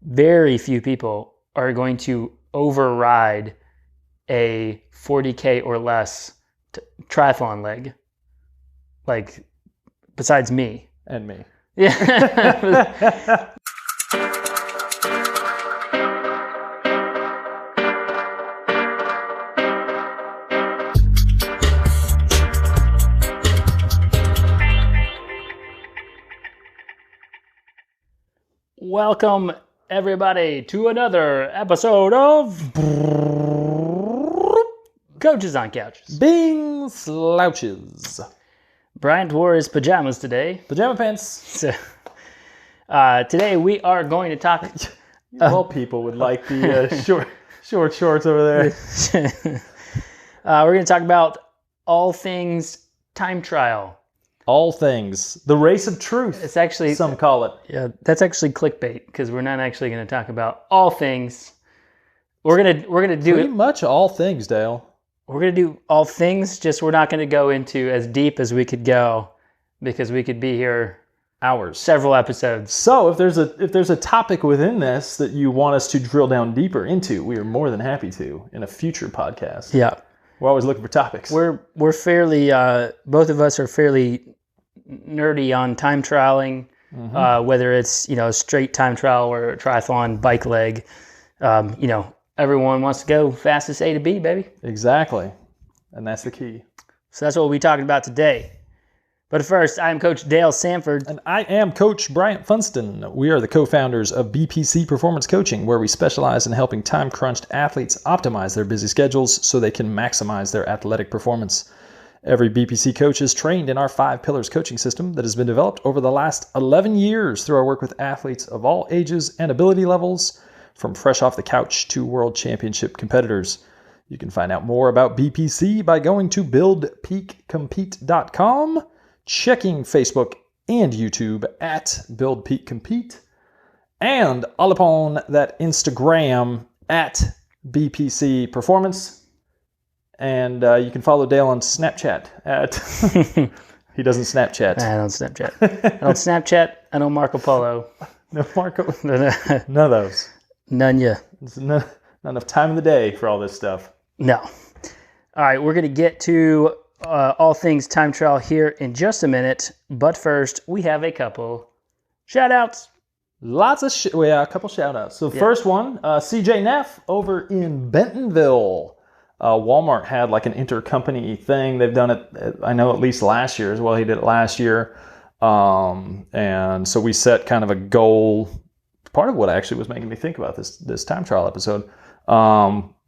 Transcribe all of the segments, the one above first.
very few people are going to override a 40K or less triathlon leg. Like, besides me. And me. Yeah. Welcome, everybody, to another episode of Coaches on Couches. Being slouches. Bryant wore his pajamas today. Pajama pants. So, today we are going to talk... All people would like the short shorts over there. We're going to talk about all things time trial. All things. The race of truth. It's actually... Some call it. Yeah, that's actually clickbait because we're not actually going to talk about all things. We're gonna do Pretty much all things, Dale. We're gonna do all things. Just we're not gonna go into as deep as we could go because we could be here hours, several episodes. So if there's a topic within this that you want us to drill down deeper into, we are more than happy to in a future podcast. Yeah, we're always looking for topics. We're fairly both of us are fairly nerdy on time trialing, whether it's straight time trial or triathlon bike leg. Everyone wants to go fastest A to B, baby. Exactly, and that's the key. So that's what we'll be talking about today. But first, I am Coach Dale Sanford. And I am Coach Bryant Funston. We are the co-founders of BPC Performance Coaching, where we specialize in helping time-crunched athletes optimize their busy schedules so they can maximize their athletic performance. Every BPC coach is trained in our 5 pillars coaching system that has been developed over the last 11 years through our work with athletes of all ages and ability levels, from fresh off the couch to world championship competitors. You can find out more about BPC by going to buildpeakcompete.com, checking Facebook and YouTube at buildpeakcompete, and all upon that Instagram at BPC Performance. And you can follow Dale on Snapchat at... He doesn't Snapchat. I don't Snapchat. I don't Snapchat. I don't Marco Polo. No Marco. None of those. None ya. It's not enough time of the day for all this stuff. No. All right, we're going to get to all things time trial here in just a minute. But first, we have a couple shout-outs. Lots of a couple shout-outs. So first one, CJ Neff over in Bentonville. Walmart had like an intercompany thing. They've done it, I know, at least last year as well. He did it last year. And so we set kind of a goal. Part of what actually was making me think about this time trial episode.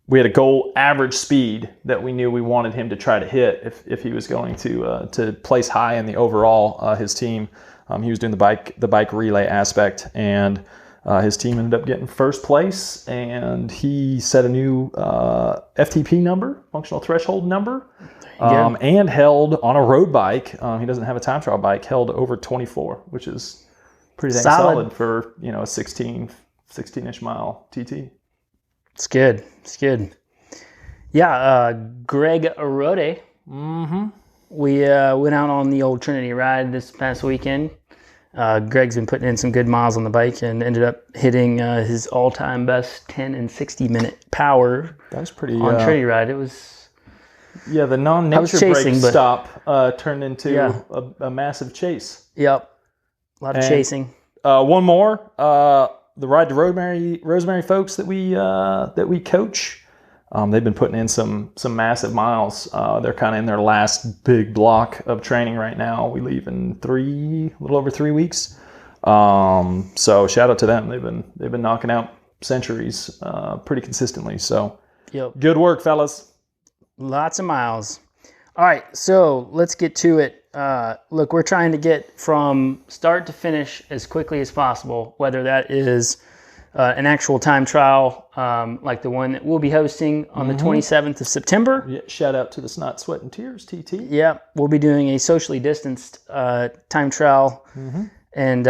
We had a goal average speed that we knew we wanted him to try to hit if he was going to place high in the overall, his team. He was doing the bike relay aspect, and his team ended up getting first place, and he set a new FTP number, functional threshold number, and held on a road bike. He doesn't have a time trial bike, held over 24, which is pretty dang solid for a 16-ish mile TT. It's good. It's good. Yeah, Greg Rohde. Mm-hmm. We went out on the old Trinity ride this past weekend. Greg's been putting in some good miles on the bike and ended up hitting his all-time best 10 and 60-minute power. That was pretty on Trinity ride. It was... Yeah, the non-nature break stop turned into a massive chase. Yep. A lot of chasing. One more. The Ride2Rosemary folks that we coach, they've been putting in some massive miles. They're kind of in their last big block of training right now. We leave in a little over 3 weeks. So shout out to them. They've been knocking out centuries pretty consistently. So Good work, fellas. Lots of miles. All right, so let's get to it. Look, we're trying to get from start to finish as quickly as possible, whether that is an actual time trial like the one that we'll be hosting on the 27th of September. Yeah, shout out to the Snot, Sweat, and Tears, TT. Yeah, we'll be doing a socially distanced time trial. And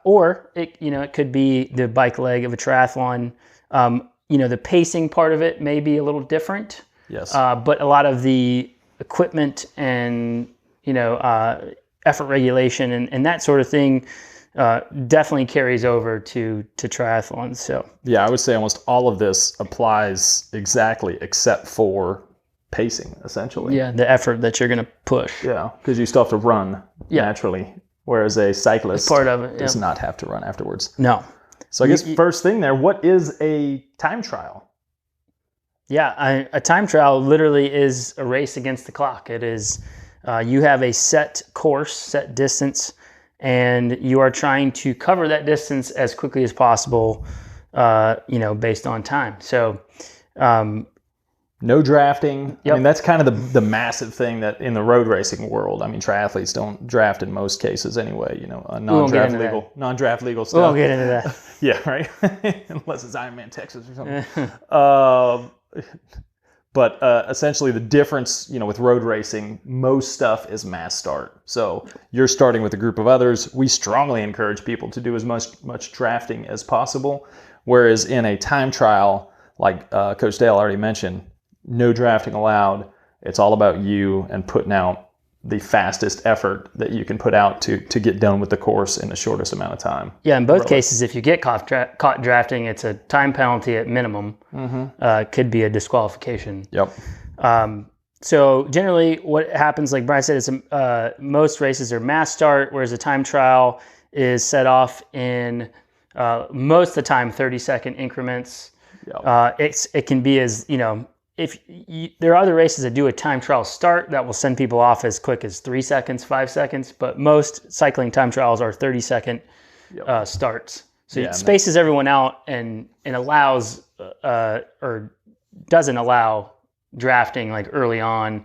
or it could be the bike leg of a triathlon. The pacing part of it may be a little different. Yes. But a lot of the equipment and effort regulation and that sort of thing definitely carries over to triathlons. So yeah, I would say almost all of this applies exactly except for pacing, essentially. yeah, the effort that you're going to push. Yeah, because you still have to run naturally, whereas a cyclist part of it, does not have to run afterwards. No. So I guess first thing there, what is a time trial? Yeah, a time trial literally is a race against the clock. It is, you have a set course, set distance, and you are trying to cover that distance as quickly as possible, based on time. So, no drafting. Yep. I mean, that's kind of the massive thing that in the road racing world. I mean, triathletes don't draft in most cases anyway. Non-draft legal stuff. We won't get into that. Yeah, right. Unless it's Ironman Texas or something. But essentially, the difference, with road racing, most stuff is mass start. So you're starting with a group of others. We strongly encourage people to do as much drafting as possible. Whereas in a time trial, like Coach Dale already mentioned, no drafting allowed. It's all about you and putting out the fastest effort that you can put out to get done with the course in the shortest amount of time. Yeah, in both cases, if you get caught drafting, it's a time penalty at minimum. Could be a disqualification. Yep. So generally what happens, like Brian said, is most races are mass start, whereas a time trial is set off in most of the time 30-second increments. Yep. It can be as, there are other races that do a time trial start that will send people off as quick as 3 seconds, 5 seconds, but most cycling time trials are 30-second starts. So it spaces everyone out and allows or doesn't allow drafting like early on,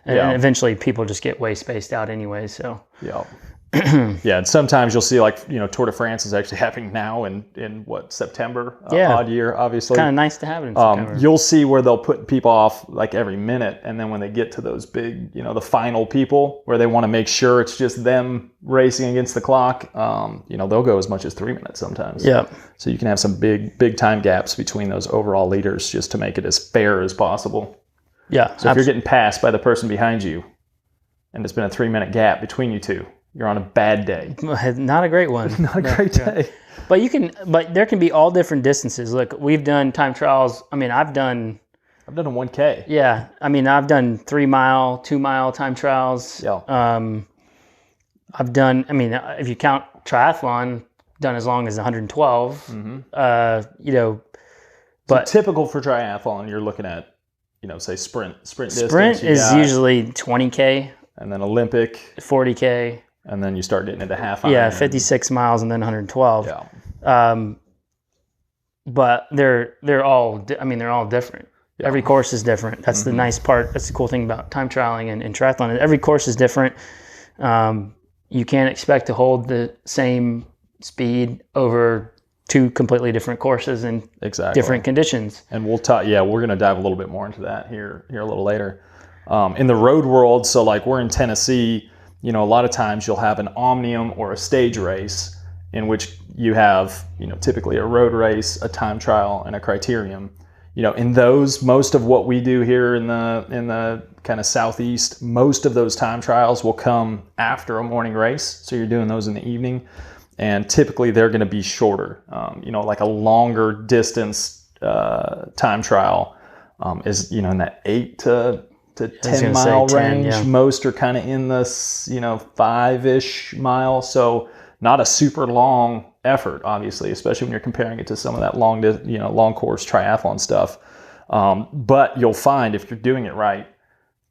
and eventually people just get way spaced out anyway. So yeah, and sometimes you'll see Tour de France is actually happening now in September, odd year, obviously. Kind of nice to have it in September. You'll see where they'll put people off like every minute, and then when they get to those big, the final people where they want to make sure it's just them racing against the clock, they'll go as much as 3 minutes sometimes. Yeah. So you can have some big time gaps between those overall leaders just to make it as fair as possible. Yeah. So if you're getting passed by the person behind you, and it's been a 3-minute gap between you two, you're on a bad day. Not a great one. Not a great day. But there can be all different distances. Look, we've done time trials. I mean, I've done a 1K. Yeah. I mean, I've done 3-mile, 2-mile time trials. Yeah. I've done, if you count triathlon, done as long as 112. But so typical for triathlon, you're looking at, say sprint distance. Sprint is usually 20K. And then Olympic. 40K. And then you start getting into half Iron. Yeah, 56 miles and then 112. Yeah. But they're all different. Yeah. Every course is different. That's the nice part. That's the cool thing about time trialing and triathlon. Every course is different. You can't expect to hold the same speed over 2 completely different courses in different conditions. And we're going to dive a little bit more into that here a little later. In the road world, so like we're in Tennessee, a lot of times you'll have an omnium or a stage race in which you have, typically a road race, a time trial, and a criterium. In those, most of what we do here in the kind of southeast, most of those time trials will come after a morning race. So you're doing those in the evening, and typically they're going to be shorter. Like a longer distance time trial is in that 8 to 10 mile range. Yeah. Most are kind of in this 5-ish mile. So not a super long effort, obviously, especially when you're comparing it to some of that long course triathlon stuff. But you'll find if you're doing it right,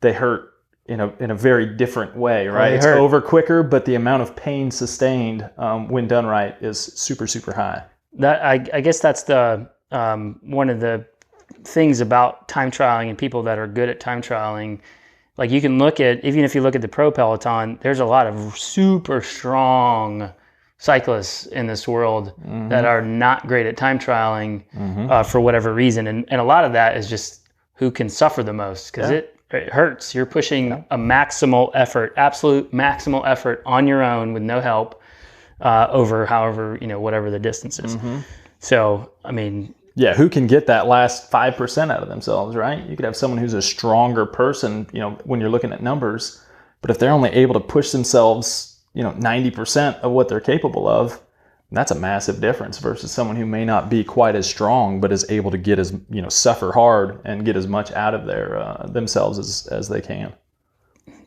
they hurt in a very different way, right? It's over quicker, but the amount of pain sustained when done right is super, super high. That I guess that's the one of the things about time trialing and people that are good at time trialing. Like you can look at, even if you look at the pro peloton, there's a lot of super strong cyclists in this world that are not great at time trialing for whatever reason. And a lot of that is just who can suffer the most, because it hurts. You're pushing a maximal effort, absolute maximal effort on your own with no help over however, whatever the distance is. So, yeah, who can get that last 5% out of themselves, right? You could have someone who's a stronger person, when you're looking at numbers, but if they're only able to push themselves 90% of what they're capable of. That's a massive difference versus someone who may not be quite as strong, but is able to get as, suffer hard and get as much out of themselves as they can.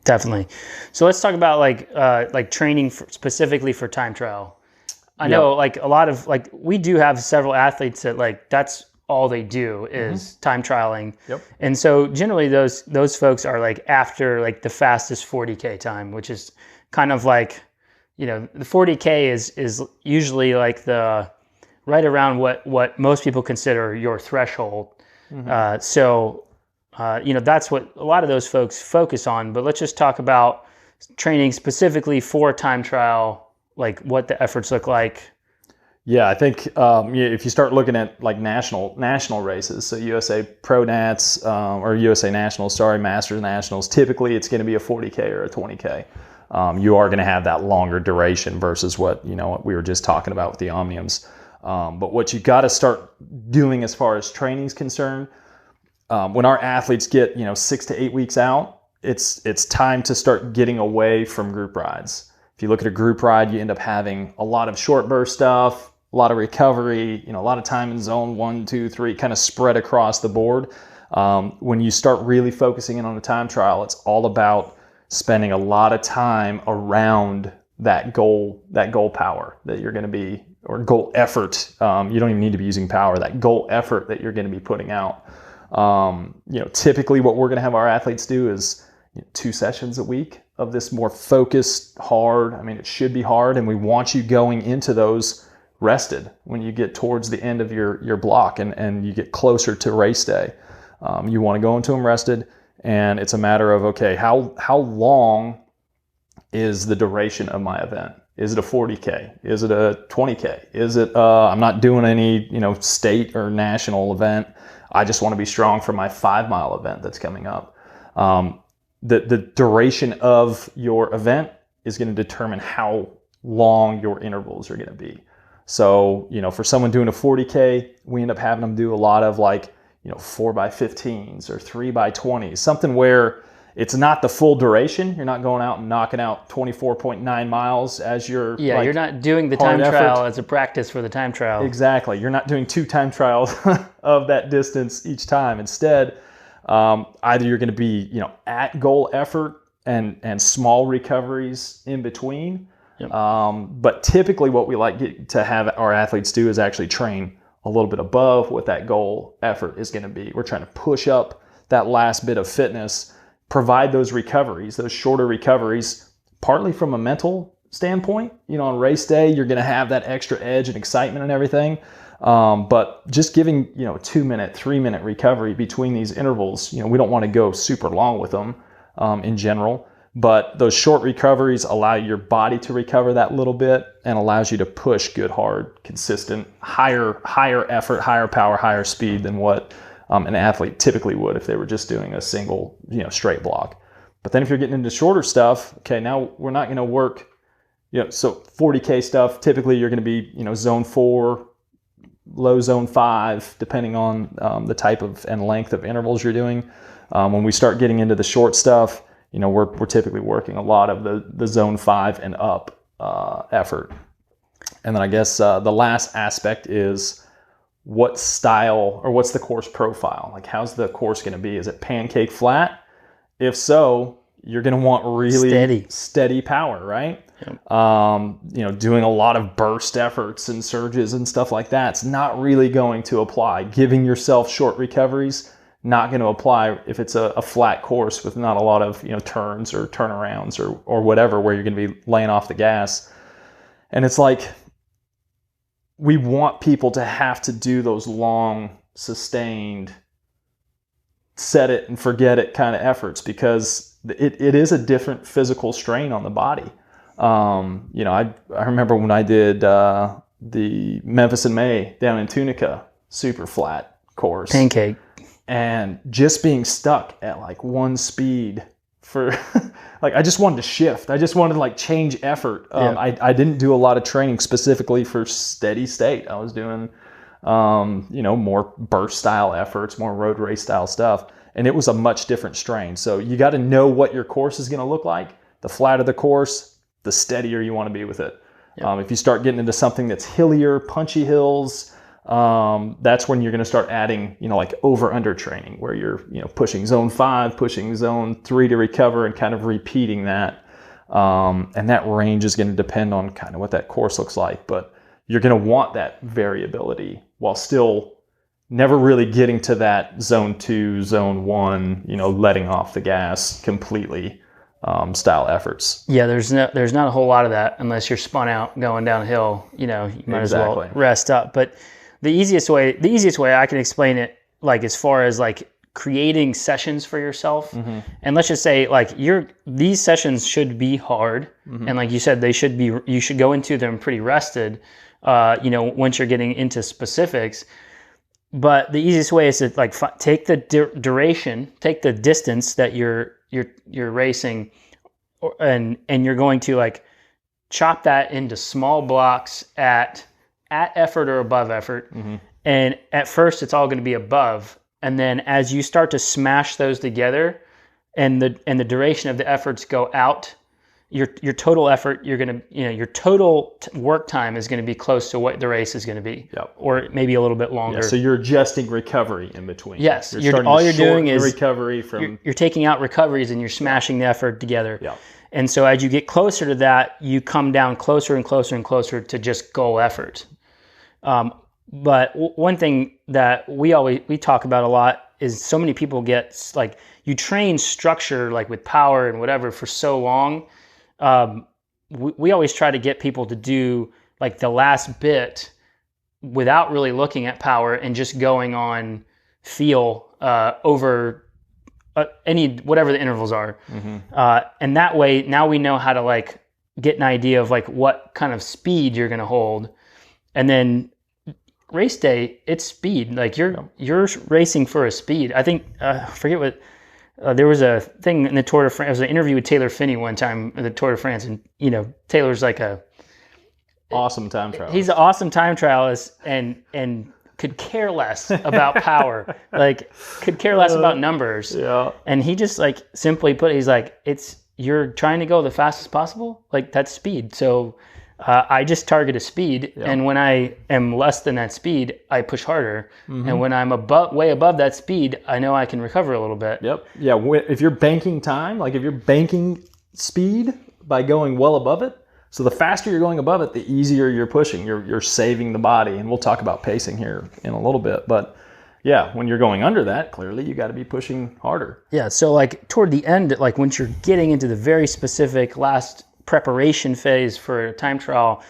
Definitely. So let's talk about like training specifically for time trial. I know like a lot of we do have several athletes that that's all they do is time trialing. Yep. And so generally those folks are like after like the fastest 40K time, which is kind of like, the 40K is usually like the right around what most people consider your threshold. So that's what a lot of those folks focus on. But let's just talk about training specifically for time trial, like what the efforts look like. Yeah, I think if you start looking at like national races, so USA Pro Nats or USA Nationals, Masters Nationals, typically it's going to be a 40K or a 20K. You are going to have that longer duration versus what we were just talking about with the Omniums. But what you got to start doing as far as training is concerned, when our athletes get 6 to 8 weeks out, it's time to start getting away from group rides. If you look at a group ride, you end up having a lot of short burst stuff, a lot of recovery, a lot of time in zone 1, 2, 3, kind of spread across the board. When you start really focusing in on a time trial, it's all about spending a lot of time around that goal power that you're going to be, or goal effort. You don't even need to be using power, that goal effort that you're going to be putting out. Typically what we're going to have our athletes do is 2 sessions a week of this more focused, hard. I mean, it should be hard, and we want you going into those rested when you get towards the end of your block and you get closer to race day. You want to go into them rested, and it's a matter of, okay, how long is the duration of my event? Is it a 40K? Is it a 20K? Is it, I'm not doing any, state or national event. I just want to be strong for my 5-mile event that's coming up. The duration of your event is going to determine how long your intervals are going to be. So, for someone doing a 40K, we end up having them do a lot of 4x15s or 3x20s, something where it's not the full duration. You're not going out and knocking out 24.9 miles as your you're not doing the time trial as a practice for the time trial. Exactly. You're not doing 2 time trials of that distance each time. Instead, either you're going to be at goal effort and small recoveries in between. Yep. But typically what we like to have our athletes do is actually train a little bit above what that goal effort is going to be. We're trying to push up that last bit of fitness, provide those recoveries, those shorter recoveries, partly from a mental standpoint. On race day, you're going to have that extra edge and excitement and everything. But just giving, 2-minute, 3-minute recovery between these intervals, we don't want to go super long with them in general. But those short recoveries allow your body to recover that little bit and allows you to push good, hard, consistent, higher effort, higher power, higher speed than what an athlete typically would if they were just doing a single, straight block. But then if you're getting into shorter stuff, okay, now we're not going to work, so 40K stuff, typically you're going to be, zone 4, low zone 5, depending on the type of and length of intervals you're doing. When we start getting into the short stuff, we're typically working a lot of the zone 5 and up effort. And then I guess the last aspect is what style or what's the course profile? Like, how's the course going to be? Is it pancake flat? If so, you're going to want really steady power, right? Yep. Doing a lot of burst efforts and surges and stuff like that. It's not really going to apply. Giving yourself short recoveries, not going to apply if it's a flat course with not a lot of turns or turnarounds or whatever, where you're going to be laying off the gas. And it's like, we want people to have to do those long, sustained, set it and forget it kind of efforts, because it is a different physical strain on the body. I remember when I did the Memphis in May down in Tunica, super flat course. Pancake. And just being stuck at like one speed for like, I just wanted to shift. I just wanted to change effort. I didn't do a lot of training specifically for steady state. I was doing, more burst style efforts, more road race style stuff. And it was a much different strain. So you got to know what your course is going to look like. The flatter the course, the steadier you want to be with it. Yep. If you start getting into something that's hillier, punchy hills, that's when you're going to start adding, like over-under training, where you're, pushing zone 5, pushing zone 3 to recover, and kind of repeating that. And that range is going to depend on kind of what that course looks like. But you're going to want that variability while still never really getting to that zone 2, zone 1, letting off the gas completely style efforts. Yeah, there's not a whole lot of that unless you're spun out going downhill. You might as well rest up. But the easiest way I can explain it, like as far as like creating sessions for yourself, and let's just say like these sessions should be hard, and like you said, you should go into them pretty rested. Once you're getting into specifics. But the easiest way is to like take the duration, take the distance that you're racing, and you're going to like chop that into small blocks at effort or above effort. And at first it's all going to be above, and then as you start to smash those together, and the duration of the efforts go out, your total effort, you're going to, your total work time is going to be close to what the race is going to be, or maybe a little bit longer. Yeah, so you're adjusting recovery in between. Yes, all you're doing is recovery from. You're taking out recoveries and you're smashing the effort together. Yeah. And so as you get closer to that, you come down closer and closer and closer to just goal effort. But one thing that we talk about a lot is so many people get like, you train structure like with power and whatever for so long. We always try to get people to do like the last bit without really looking at power and just going on feel over whatever the intervals are. And that way, now we know how to like get an idea of like what kind of speed you're going to hold. And then race day, it's speed. Like you're racing for a speed. I think, I forget what, there was a thing in the Tour de France. There was an interview with Taylor Finney one time in the Tour de France, and Taylor's like awesome time trialist. He's an awesome time trialist, and could care less about power, like could care less about numbers. Yeah. And he just like simply put, he's like, you're trying to go the fastest possible, like that's speed. So I just target a speed, and when I am less than that speed, I push harder. And when I'm way above that speed, I know I can recover a little bit. Yep. Yeah. If you're banking time, like if you're banking speed by going well above it, so the faster you're going above it, the easier you're pushing. You're saving the body, and we'll talk about pacing here in a little bit. But yeah, when you're going under that, clearly you got to be pushing harder. Yeah. So like toward the end, like once you're getting into the very specific last preparation phase for a time trial,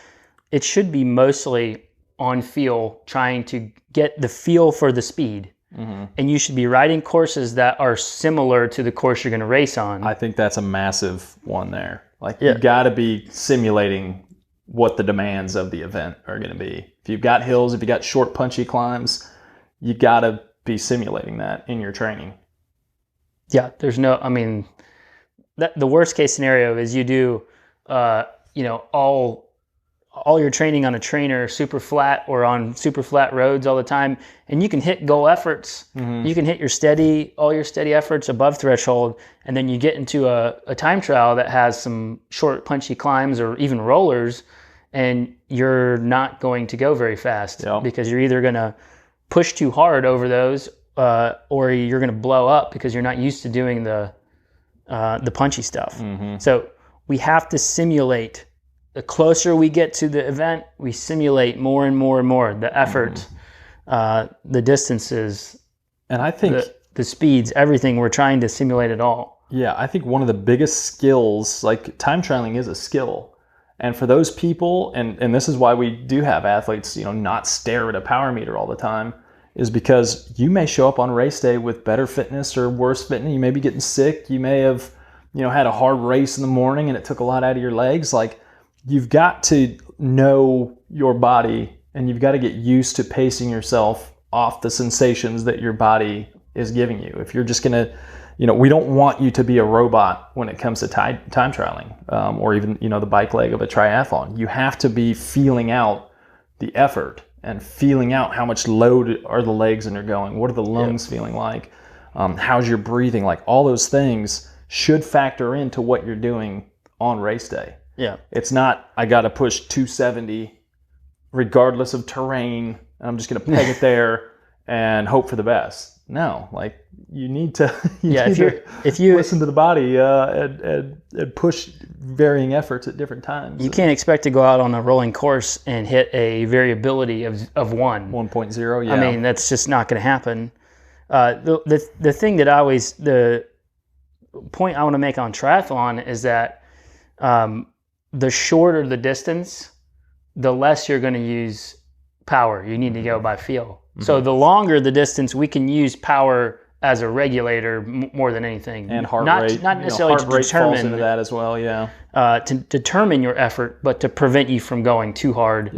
it should be mostly on feel, trying to get the feel for the speed. And you should be riding courses that are similar to the course you're going to race on. I think that's a massive one there. Like you got to be simulating what the demands of the event are going to be. If you've got hills, if you got short punchy climbs, you got to be simulating that in your training. Yeah, the worst case scenario is you do all your training on a trainer super flat or on super flat roads all the time, and you can hit goal efforts. You can hit all your steady efforts above threshold, and then you get into a time trial that has some short punchy climbs or even rollers, and you're not going to go very fast because you're either going to push too hard over those or you're going to blow up because you're not used to doing the punchy stuff. So we have to simulate. The closer we get to the event, we simulate more and more and more the effort, the distances, and I think the speeds, everything. We're trying to simulate it all. Yeah, I think one of the biggest skills, like time trialing, is a skill, and for those people, and this is why we do have athletes, not stare at a power meter all the time, is because you may show up on race day with better fitness or worse fitness. You may be getting sick. You may have, had a hard race in the morning and it took a lot out of your legs. Like, you've got to know your body, and you've got to get used to pacing yourself off the sensations that your body is giving you. If you're just going to, we don't want you to be a robot when it comes to time trialing, or even, the bike leg of a triathlon. You have to be feeling out the effort and feeling out how much load are the legs undergoing. What are the lungs feeling like? How's your breathing? Like, all those things should factor into what you're doing on race day. Yeah. It's not, I got to push 270 regardless of terrain. I'm just going to peg it there and hope for the best. No, like you need to, if you listen to the body and push varying efforts at different times. You can't expect to go out on a rolling course and hit a variability of 1.0. Yeah. I mean, that's just not going to happen. The thing that the point I want to make on triathlon is that the shorter the distance, the less you're going to use power. You need to go by feel. So the longer the distance, we can use power as a regulator more than anything. And heart rate. Not necessarily heart rate to determine falls into that as well, yeah. To determine your effort, but to prevent you from going too hard,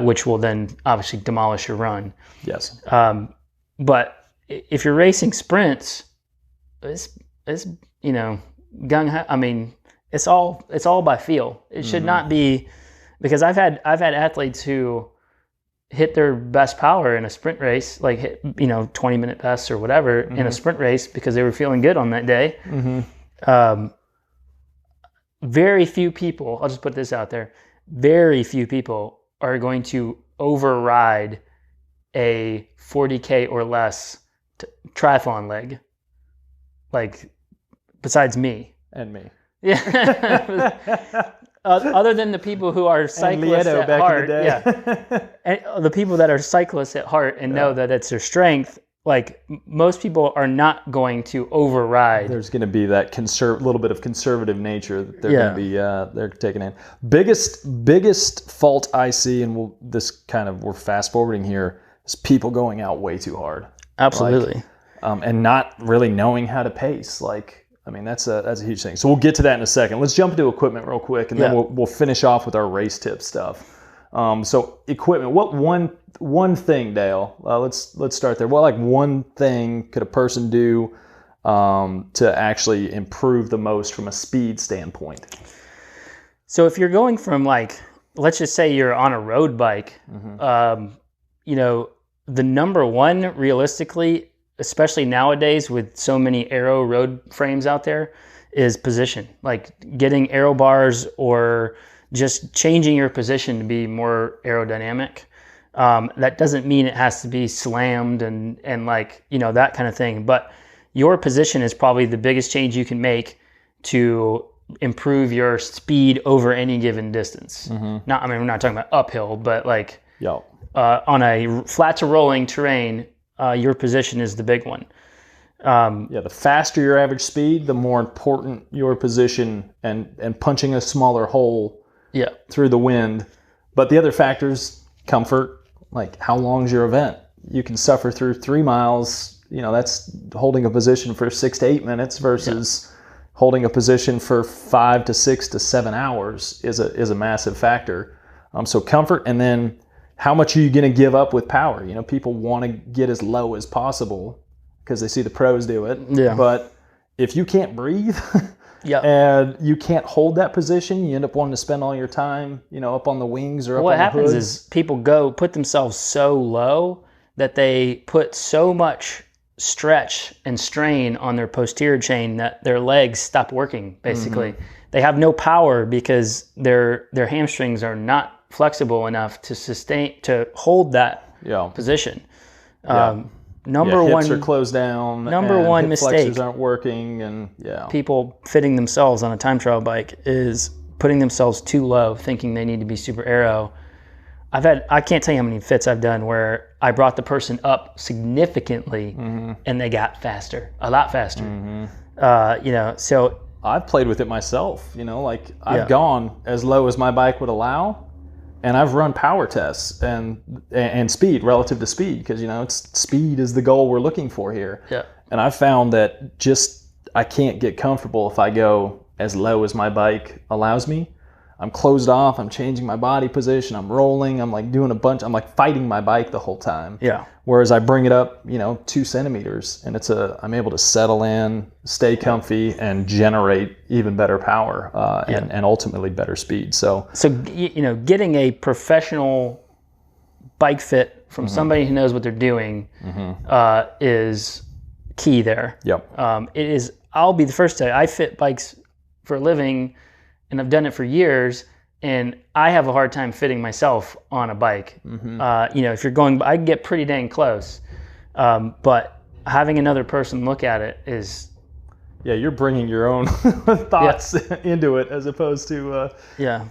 which will then obviously demolish your run. Yes. But if you're racing sprints, it's gung. I mean, it's all by feel. It should not be, because I've had athletes who hit their best power in a sprint race, like hit 20-minute bests or whatever in a sprint race because they were feeling good on that day. Very few people, I'll just put this out there, very few people are going to override a 40K or less triathlon leg, like besides me. And me. Yeah. Other than the people who are cyclists at heart, and the people that are cyclists at heart and know that it's their strength, like most people are not going to override. There's going to be that little bit of conservative nature that they're going to be they're taking in. Biggest fault I see, and we're fast forwarding here, is people going out way too hard. Absolutely. And not really knowing how to pace. I mean, that's a huge thing. So we'll get to that in a second. Let's jump into equipment real quick, and then we'll finish off with our race tip stuff. So equipment. What one thing, Dale? Let's start there. What one thing could a person do to actually improve the most from a speed standpoint? So if you're going from let's just say you're on a road bike, the number one realistically, especially nowadays with so many aero road frames out there, is position. Like getting aero bars or just changing your position to be more aerodynamic. That doesn't mean it has to be slammed and that kind of thing. But your position is probably the biggest change you can make to improve your speed over any given distance. We're not talking about uphill, but on a flat to rolling terrain, your position is the big one. The faster your average speed, the more important your position and punching a smaller hole through the wind. But the other factors, comfort, like how long is your event? You can suffer through 3 miles, that's holding a position for 6 to 8 minutes versus holding a position for 5 to 6 to 7 hours is a massive factor. So comfort, and then how much are you going to give up with power? People want to get as low as possible because they see the pros do it. Yeah. But if you can't breathe and you can't hold that position, you end up wanting to spend all your time, up on the wings or up on the hoods. What happens is people put themselves so low that they put so much stretch and strain on their posterior chain that their legs stop working, basically. They have no power because their hamstrings are not flexible enough to hold that position. Number one, hips are closed down. Number one hip mistake. Flexors aren't working, and people fitting themselves on a time trial bike is putting themselves too low, thinking they need to be super aero. I can't tell you how many fits I've done where I brought the person up significantly, and they got faster, a lot faster. So I've played with it myself. I've gone as low as my bike would allow. And I've run power tests and speed relative to speed because, speed is the goal we're looking for here. Yeah. And I've found that I can't get comfortable if I go as low as my bike allows me. I'm closed off. I'm changing my body position. I'm rolling. I'm doing a bunch. I'm fighting my bike the whole time. Yeah. Whereas I bring it up, 2 centimeters, and I'm able to settle in, stay comfy, and generate even better power and ultimately better speed. So getting a professional bike fit from somebody who knows what they're doing is key there. Yep. It is. I'll be the first to say I fit bikes for a living. and I've done it for years, and I have a hard time fitting myself on a bike. If you're going, I can get pretty dang close, but having another person look at it is... Yeah, you're bringing your own thoughts into it as opposed to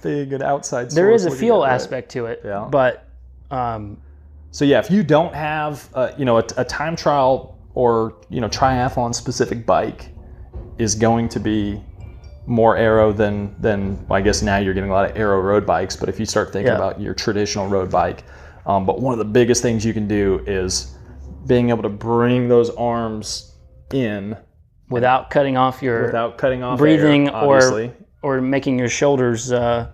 being an outside source. There is a feel aspect to it, but... So yeah, if you don't have a time trial or triathlon specific bike is going to be more aero than well, I guess now you're getting a lot of aero road bikes, but if you start thinking about your traditional road bike, but one of the biggest things you can do is being able to bring those arms in without cutting off breathing air, or making your shoulders but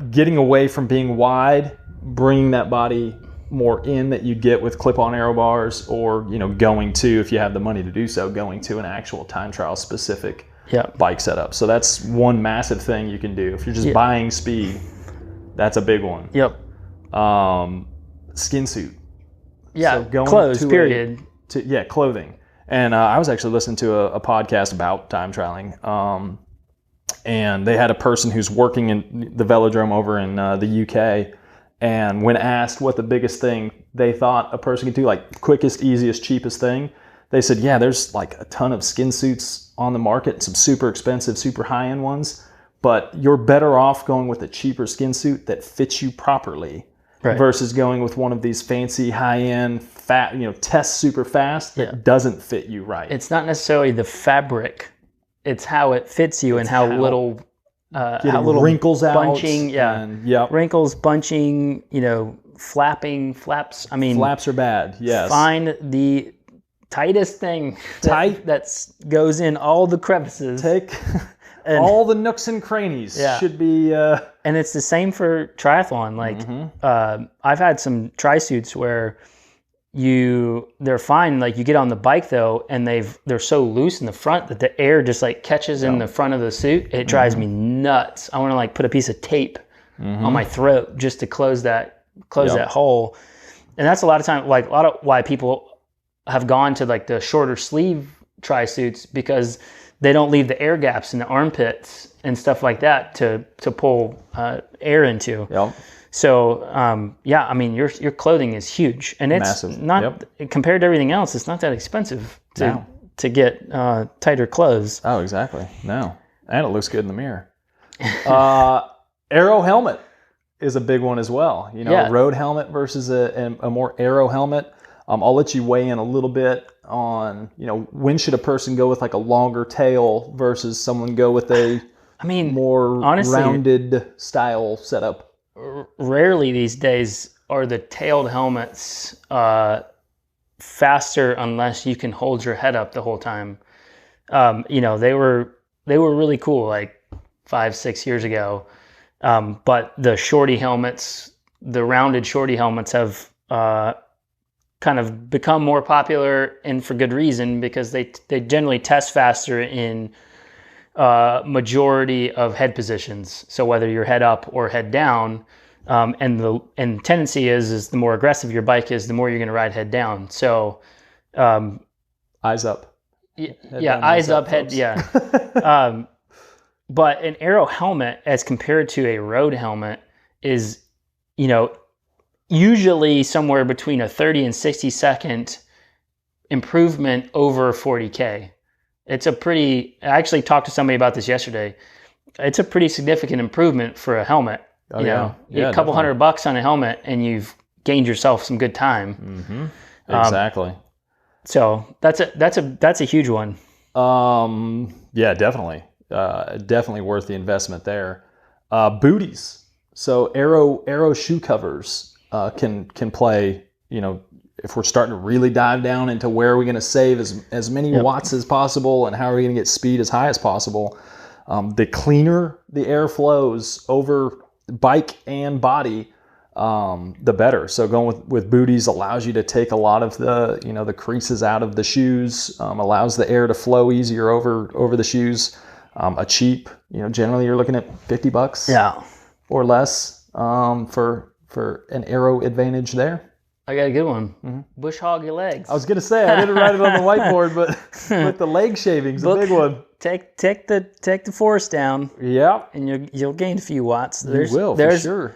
getting away from being wide, bringing that body more in that you get with clip-on aero bars, or going to, if you have the money to do so, going to an actual time trial specific bike setup. So that's one massive thing you can do. If you're just buying speed, that's a big one. Skin suit. So clothes, period. Clothing. And I was actually listening to a podcast about time trialing, and they had a person who's working in the velodrome over in the UK, and when asked what the biggest thing they thought a person could do, like quickest, easiest, cheapest thing, they said, there's like a ton of skin suits on the market, some super expensive, super high-end ones, but you're better off going with a cheaper skin suit that fits you properly versus going with one of these fancy, high-end, fat, test super fast that doesn't fit you right. It's not necessarily the fabric, it's how it fits you and how little wrinkles bunching, out. Wrinkles, bunching, flaps. I mean, flaps are bad. Yes. Find the tightest thing that goes in all the crevices. And all the nooks and crannies should be. And it's the same for triathlon. Like I've had some tri-suits where they're fine. Like you get on the bike though, and they're so loose in the front that the air just like catches in the front of the suit. It drives me nuts. I want to like put a piece of tape on my throat just to close that hole. And that's a lot of time, like a lot of why people have gone to like the shorter sleeve tri-suits, because they don't leave the air gaps in the armpits and stuff like that to pull air into. So, I mean, your clothing is huge, and it's massive. Not compared to everything else. It's not that expensive to get tighter clothes. Oh, exactly. No, and it looks good in the mirror. Aero helmet is a big one as well. Road helmet versus a more aero helmet. I'll let you weigh in a little bit on, when should a person go with like a longer tail versus someone go with a more honestly, rounded style setup. Rarely these days are the tailed helmets faster unless you can hold your head up the whole time. They were really cool like 5-6 years ago, but the shorty helmets, the rounded shorty helmets have kind of become more popular, and for good reason, because they generally test faster in majority of head positions. So whether you're head up or head down, and tendency is the more aggressive your bike is, the more you're going to ride head down. So eyes up. Eyes up, head. Yeah. But an aero helmet, as compared to a road helmet, is usually somewhere between a 30 and 60 second improvement over 40K. I actually talked to somebody about this yesterday. It's a pretty significant improvement for a helmet. A couple $100 on a helmet, and you've gained yourself some good time. Exactly. So that's a huge one. Definitely. Definitely worth the investment there. Booties. So aero shoe covers can play, if we're starting to really dive down into where are we going to save as many watts as possible, and how are we going to get speed as high as possible. The cleaner the air flows over bike and body, the better. So going with booties allows you to take a lot of the, the creases out of the shoes, allows the air to flow easier over the shoes. A cheap, generally you're looking at $50 or less for an aero advantage there. I got a good one. Bush hog your legs. I was going to say, I didn't write it on the whiteboard, but the leg shaving's a big one. take the force down, and you'll gain a few watts. For sure.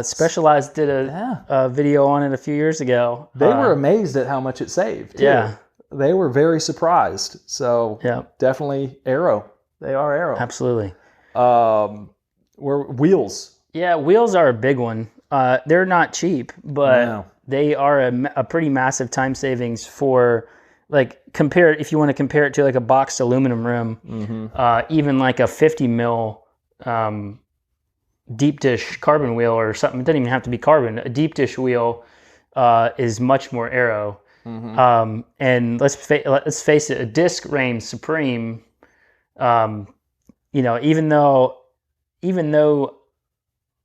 Specialized did a video on it a few years ago. They were amazed at how much it saved, too. Yeah. They were very surprised. So definitely aero. They are aero. Absolutely. Wheels. Yeah, wheels are a big one. They're not cheap, but they are a pretty massive time savings for, like, if you want to compare it to like a boxed aluminum rim, even like a 50 mil deep dish carbon wheel or something. It doesn't even have to be carbon. A deep dish wheel is much more aero. And let's face it, a disc reigns supreme. Even though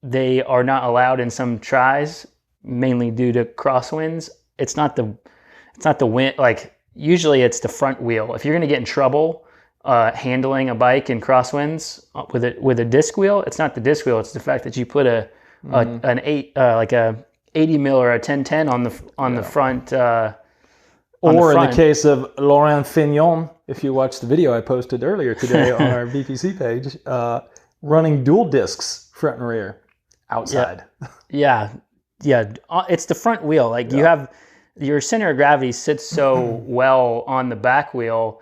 they are not allowed in some tries, mainly due to crosswinds, it's not the wind. Like, usually it's the front wheel. If you're going to get in trouble handling a bike in crosswinds with a disc wheel, it's not the disc wheel. It's the fact that you put a 80 mil or a 1010 on the front. Or in the case of Laurent Fignon, if you watch the video I posted earlier today on our BPC page, running dual discs front and rear outside. Yeah. It's the front wheel. Like, you have your center of gravity sits so well on the back wheel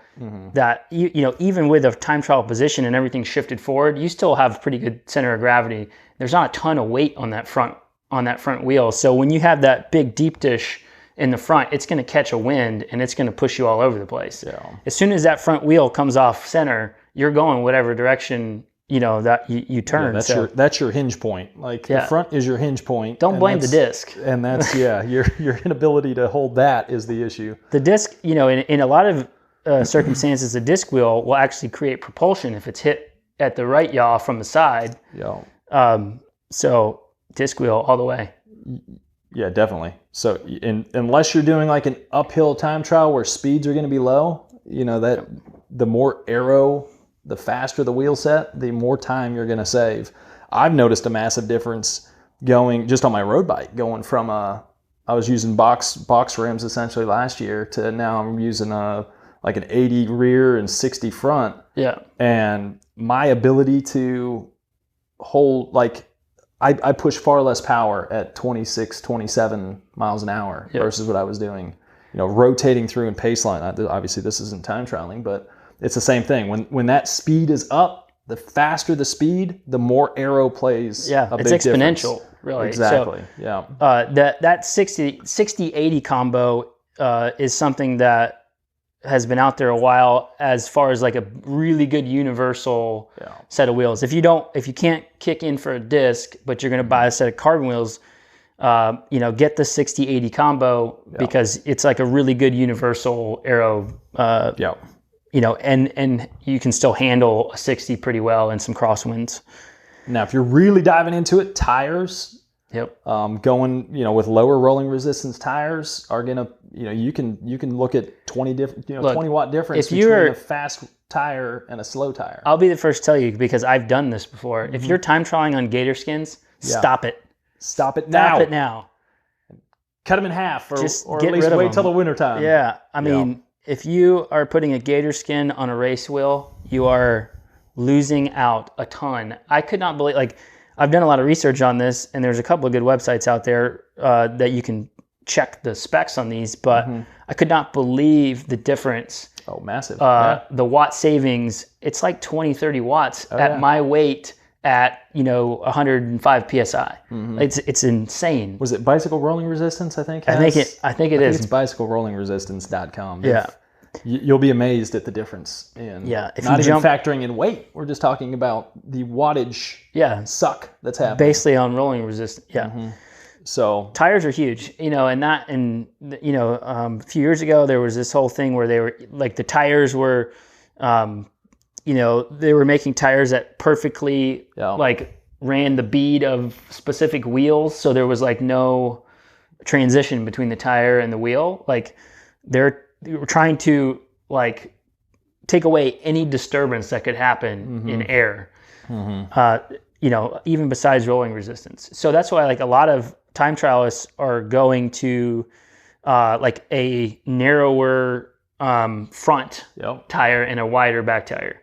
that even with a time trial position and everything shifted forward, you still have pretty good center of gravity. There's not a ton of weight on that front wheel. So when you have that big deep dish in the front, it's going to catch a wind and it's going to push you all over the place. As soon as that front wheel comes off center, you're going whatever direction that you turn. That's your hinge point. Like, the front is your hinge point. Don't blame the disc. And that's your inability to hold that is the issue. The disc, in a lot of circumstances, the disc wheel will actually create propulsion if it's hit at the right yaw from the side. So disc wheel all the way. Yeah, definitely. So unless you're doing like an uphill time trial where speeds are going to be low, that the more aero, the faster the wheel set, the more time you're going to save. I've noticed a massive difference going just on my road bike, going from I was using box rims essentially last year to now I'm using like an 80 rear and 60 front. Yeah. And my ability to hold, like, I push far less power at 26, 27 miles an hour versus what I was doing, rotating through in pace line. Obviously, this isn't time trialing, but it's the same thing. When that speed is up, the faster the speed, the more aero plays a big it's exponential, difference. Really. Exactly, That 60-80 combo is something that has been out there a while as far as like a really good universal set of wheels. If you can't kick in for a disc, but you're going to buy a set of carbon wheels, get the 60-80 combo because it's like a really good universal aero, and you can still handle a 60 pretty well in some crosswinds. Now, if you're really diving into it, tires, going, with lower rolling resistance tires are gonna, you can look at 20 different, 20 watt difference between a fast tire and a slow tire. I'll be the first to tell you because I've done this before. If you're time trialing on gator skins, stop it. Stop it now. Stop it now. Cut them in half, or at least wait till the winter time. Yeah, I mean, if you are putting a gator skin on a race wheel, you are losing out a ton. I could not believe, I've done a lot of research on this, and there's a couple of good websites out there that you can check the specs on these, but I could not believe the difference. Oh, massive. The watt savings, it's like 20, 30 watts at my weight at 105 psi. It's insane. Was it bicycle rolling resistance? I think it is. It's bicyclerolling-resistance.com. Yeah. You'll be amazed at the difference in if not even factoring in weight. We're just talking about the wattage suck that's happening. Basically on rolling resistance. Yeah. So tires are huge, a few years ago there was this whole thing where they were like the tires were they were making tires that perfectly ran the bead of specific wheels, so there was like no transition between the tire and the wheel. Like they were trying to take away any disturbance that could happen in air. Even besides rolling resistance. So that's why a lot of time trialists are going to a narrower front tire and a wider back tire.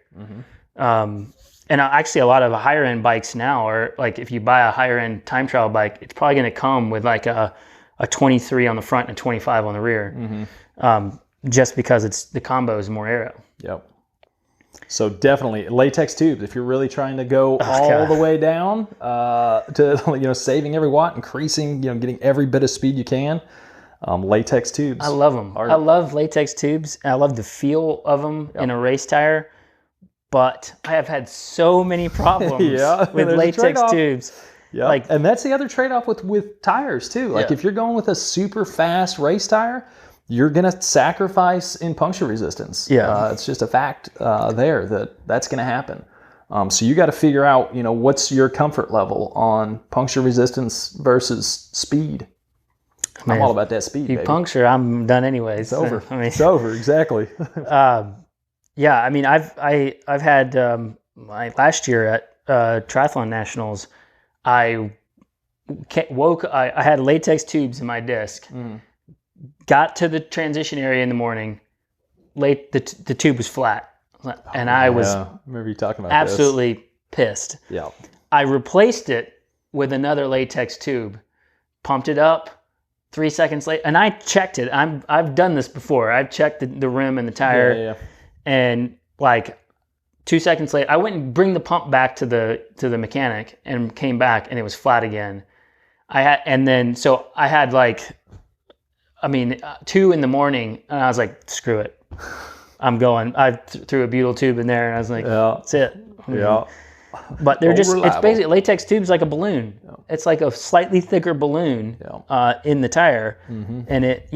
And actually, a lot of higher end bikes now are like, if you buy a higher end time trial bike, it's probably going to come with like a 23 on the front and a 25 on the rear, just because the combo is more aero. Yep. So definitely latex tubes. If you're really trying to go all the way down to saving every watt, increasing, getting every bit of speed you can. Latex tubes. I love them. I love latex tubes. I love the feel of them in a race tire. But I have had so many problems with latex tubes. Yeah, and that's the other trade-off with tires too. Like if you're going with a super fast race tire, you're gonna sacrifice in puncture resistance. It's just a fact that's gonna happen. So you got to figure out, what's your comfort level on puncture resistance versus speed. I'm all about that speed. You baby. Puncture, I'm done anyways. It's over. It's over. Exactly. Yeah, I mean, I've had last year at Triathlon Nationals, I had latex tubes in my disc. Got to the transition area in the morning, the tube was flat, and I was remember you talking about absolutely pissed. Yeah, I replaced it with another latex tube, pumped it up. 3 seconds later, and I checked it. I've done this before. I've checked the rim and the tire. And like 2 seconds later, I went and bring the pump back to the mechanic and came back, and it was flat again. So I had 2 in the morning, and I was like, screw it, I'm going. I threw a butyl tube in there, and I was like, that's it. Yeah. But they're it's basically latex tubes like a balloon. It's like a slightly thicker balloon in the tire. And it,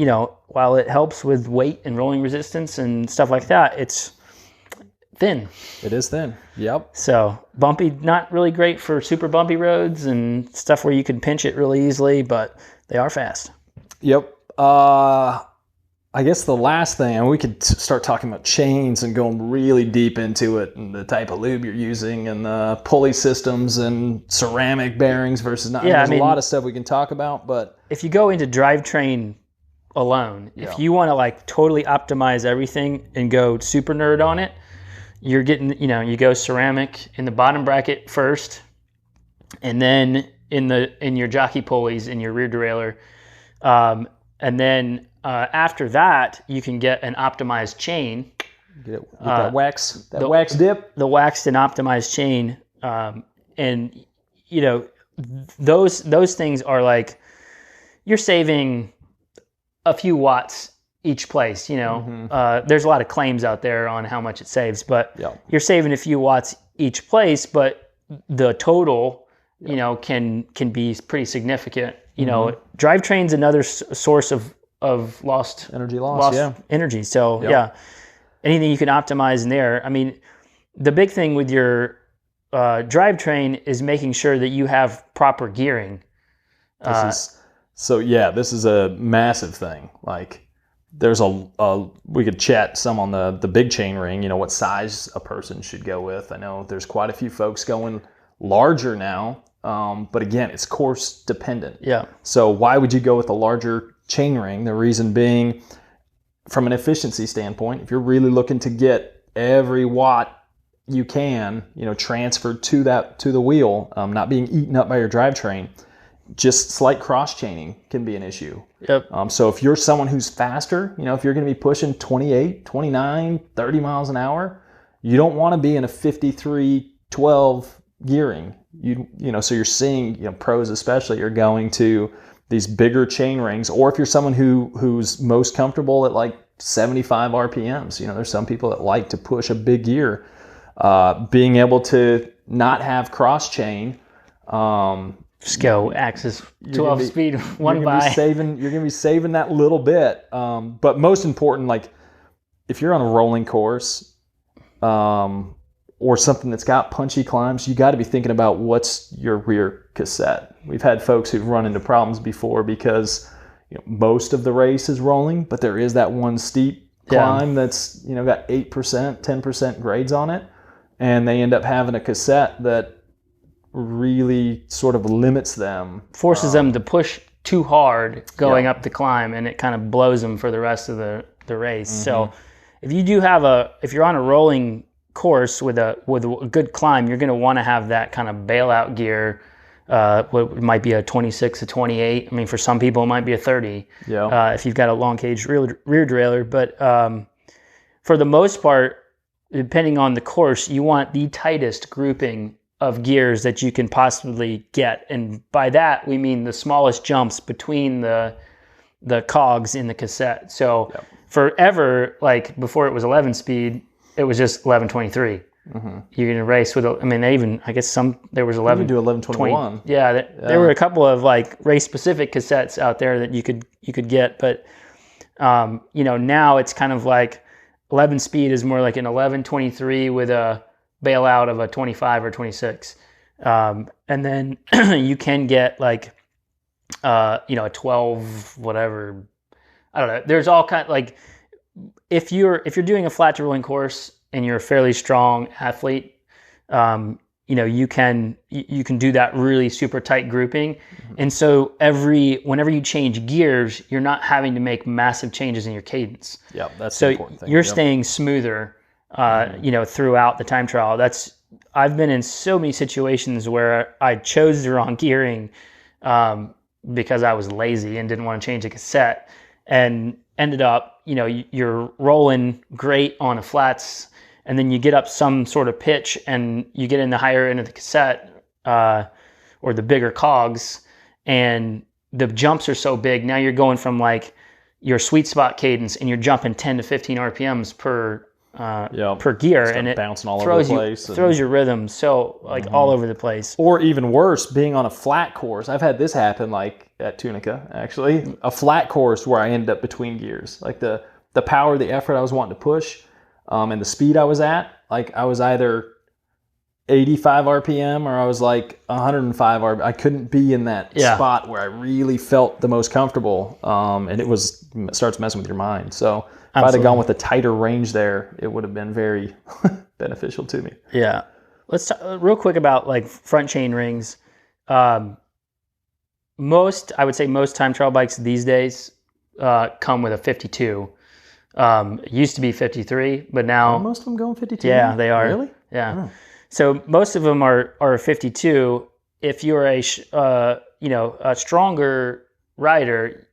while it helps with weight and rolling resistance and stuff like that, it's thin. It is thin. Yep. So bumpy, not really great for super bumpy roads and stuff where you can pinch it really easily, but they are fast. Yep. I guess the last thing, and we could start talking about chains and going really deep into it and the type of lube you're using and the pulley systems and ceramic bearings versus not. There's a lot of stuff we can talk about, but if you go into drivetrain alone, if you want to totally optimize everything and go super nerd on it, you're getting, you go ceramic in the bottom bracket first, and then in your jockey pulleys in your rear derailleur, and then after that, you can get an optimized chain. Get that wax dip. The waxed and optimized chain. And, those things are you're saving a few watts each place, There's a lot of claims out there on how much it saves, but you're saving a few watts each place, but the total, can be pretty significant. Drivetrain's another source of lost energy. So anything you can optimize in there. I mean, the big thing with your drivetrain is making sure that you have proper gearing. This is a massive thing. There's we could chat some on the big chain ring, what size a person should go with. I know there's quite a few folks going larger now. But again, it's course dependent. Yeah. So why would you go with a larger chain ring? The reason being, from an efficiency standpoint, if you're really looking to get every watt you can, transferred to the wheel, not being eaten up by your drivetrain, just slight cross chaining can be an issue. Yep. So if you're someone who's faster, if you're going to be pushing 28, 29, 30 miles an hour, you don't want to be in a 53, 12 gearing. So you're seeing, pros especially are going to these bigger chain rings, or if you're someone who's most comfortable at 75 RPMs, there's some people that like to push a big gear, being able to not have cross chain, just go axis 12 speed one by. You're going to be saving that little bit. But most important, if you're on a rolling course, or something that's got punchy climbs, you got to be thinking about what's your rear cassette. We've had folks who've run into problems before because most of the race is rolling, but there is that one steep climb that's got 8%, 10% grades on it, and they end up having a cassette that really sort of limits them. Forces them to push too hard going up the climb, and it kind of blows them for the rest of the race. So if you're on a rolling course with a good climb, you're going to want to have that kind of bailout gear. What might be a 26, a 28. I mean, for some people, it might be a 30. Yeah. If you've got a long cage rear derailleur, but for the most part, depending on the course, you want the tightest grouping of gears that you can possibly get, and by that we mean the smallest jumps between the cogs in the cassette. So forever, like before it was 11 speed, it was just 1123. You're going to race with, I mean, I guess there was 11. You can do 1121. Yeah, there were a couple of like race specific cassettes out there that you could get, but now it's kind of like 11 speed is more like an 1123 with a bailout of a 25 or 26. And then you can get like, a 12, whatever. I don't know. There's all like, if you're doing a flat to rolling course and you're a fairly strong athlete, you can do that really super tight grouping. And so whenever you change gears, you're not having to make massive changes in your cadence. Yeah, that's the important thing. You're staying smoother, throughout the time trial. I've been in so many situations where I chose the wrong gearing because I was lazy and didn't want to change the cassette, and ended up, you're rolling great on a flats, and then you get up some sort of pitch and you get in the higher end of the cassette or the bigger cogs, and the jumps are so big. Now you're going from like your sweet spot cadence and you're jumping 10 to 15 RPMs per gear, and it bouncing all over the place, throws your rhythm so like all over the place. Or even worse, being on a flat course. I've had this happen like at Tunica, actually, a flat course where I ended up between gears. Like the power, the effort I was wanting to push, and the speed I was at, like I was either 85 RPM or I was like 105 RPM. I couldn't be in that spot where I really felt the most comfortable, and it starts messing with your mind. So if I'd have gone with a tighter range there, it would have been very beneficial to me. Yeah. Let's talk real quick about like front chain rings. I would say most time trial bikes these days come with a 52. It used to be 53, but now... Are most of them going 52? Yeah, they are. Really? Yeah. Oh. So most of them are 52. If you're a stronger rider,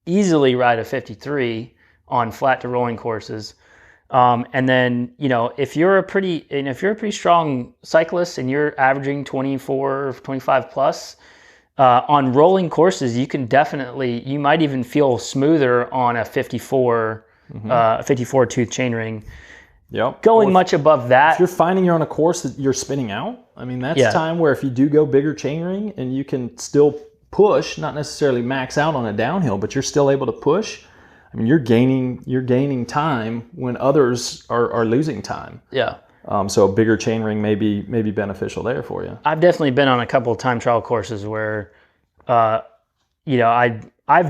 easily ride a 53 on flat to rolling courses. And then, if you're a pretty strong cyclist and you're averaging 24, 25 plus, on rolling courses, you might even feel smoother on a 54 tooth chainring. Yep. Going much above that. If you're finding you're on a course that you're spinning out, I mean, that's time where if you do go bigger chainring and you can still push, not necessarily max out on a downhill, but you're still able to push, I mean, you're gaining time when others are losing time. Yeah. So a bigger chainring may be beneficial there for you. I've definitely been on a couple of time trial courses where, I've